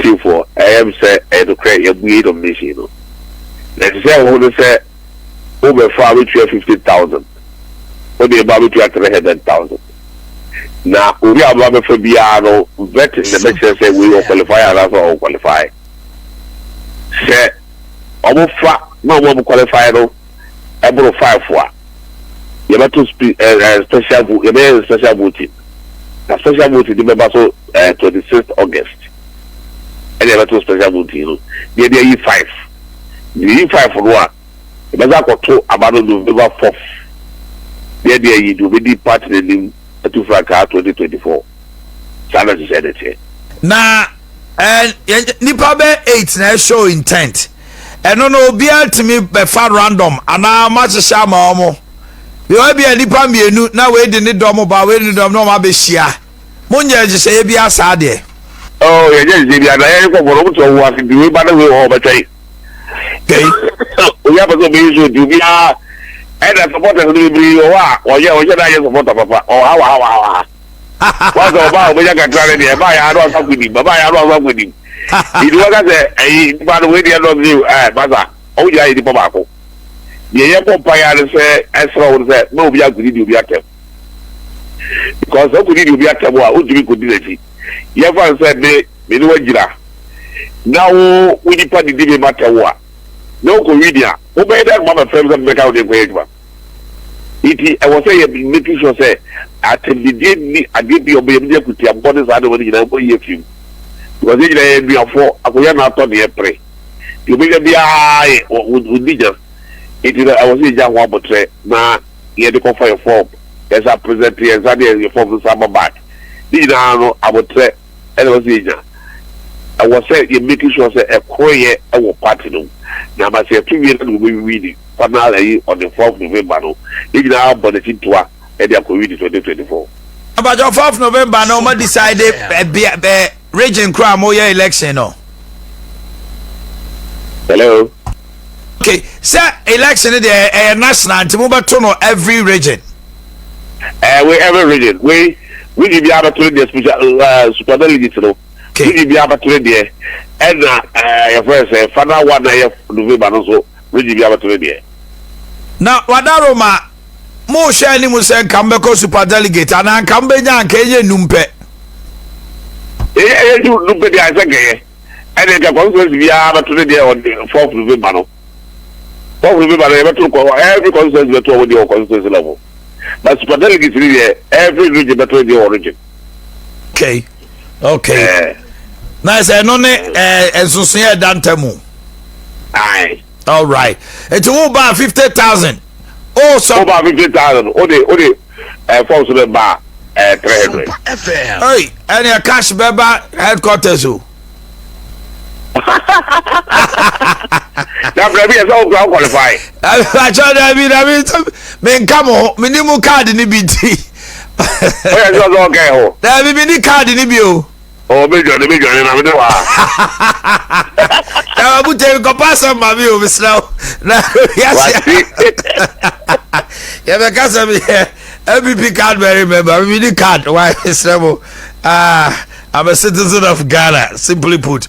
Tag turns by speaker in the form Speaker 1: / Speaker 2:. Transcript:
Speaker 1: team for I am say to create a breed of machine. Let's say I want to say over 50,000. When they about to 300,000. Now we are about for Biano vetting the mixture say we will qualify and also all qualify. Say almost no one qualify no able 5 for. You have to speak special voting. A special voting remember so 26th August. And you have to special voting. They E5. The E5 for one. The better to about November 4th. They do be part of the to Franca 2024. Sana said it here.
Speaker 2: Na nipa be 8 na show intent. Eno no obi antimi be fa random ana ma hyehyɛ ma omo. We will be a nipa mienu na we de ne dom ba we ne dom no ma be hia. Munya hyehyɛ bi asa de.
Speaker 1: Oh, yeah, just dey na ya ko for to wa fi we ba na we o ba tai.
Speaker 2: Okay.
Speaker 1: We have to be so do be and the supporters will be or yeah, I support papa or how. What's about we can try it buy I don't talk with him, bye I don't talk with him. It was by the way they are not new baza. Oh yeah, the tobacco. The empire say as well say no we are good you be at them. Because how could you be at them what you could do it. You ever said me no jira. Now we depend the matter what. No Korean. Who made that mama friends and make out the page one? I was saying, making sure say, I did your baby to your bodies. I don't want to hear you. Because if you are for, I will not on the pray. You may be I would be just. It is I was saying, young one, but now you had to call for your form. As I present here, as I did your form to summer back. This now I would say, and I was saying, I was saying, you're making sure say, a quiet, I will party them. Now, I say 2 years will be reading finally on the 4th November. No, if now but the team to and they are going 2024.
Speaker 2: About your 4th November, no more decided the region crime or your election. No.
Speaker 1: Hello.
Speaker 2: Okay, sir, election there national to move to every region.
Speaker 1: We every region. We give you opportunity the special super delegates. No. We give you opportunity there. And your first final one November also we give you opportunity there.
Speaker 2: Now, Wadaroma, more shiny Musen Kambeko super delegate and Kambenya Kenya Numpe.
Speaker 1: You numpe the Isaac, and then the conference we have opportunity on the 4th November. 4th November, every conference we talk with your conference level. But super delegates really every region that the origin.
Speaker 2: Okay. Okay. Nice, no and so say Dantemu.
Speaker 1: Aye.
Speaker 2: All right. It's about 50,000. Oh, so
Speaker 1: about 50,000. Ode, falls to the bar, 300.
Speaker 2: Hey, and your cash beba headquarters.
Speaker 1: That maybe is all qualified.
Speaker 2: I mean, come on, minimum card in the BT.
Speaker 1: Okay,
Speaker 2: there will be the card in the bio.
Speaker 1: Oh, major, and I'm the one.
Speaker 2: I will take a pass on my view, Miss Now. Yes, yeah, because I'm here. NPP card, very member. I'm the card. Why, Miss I'm a citizen of Ghana, simply put.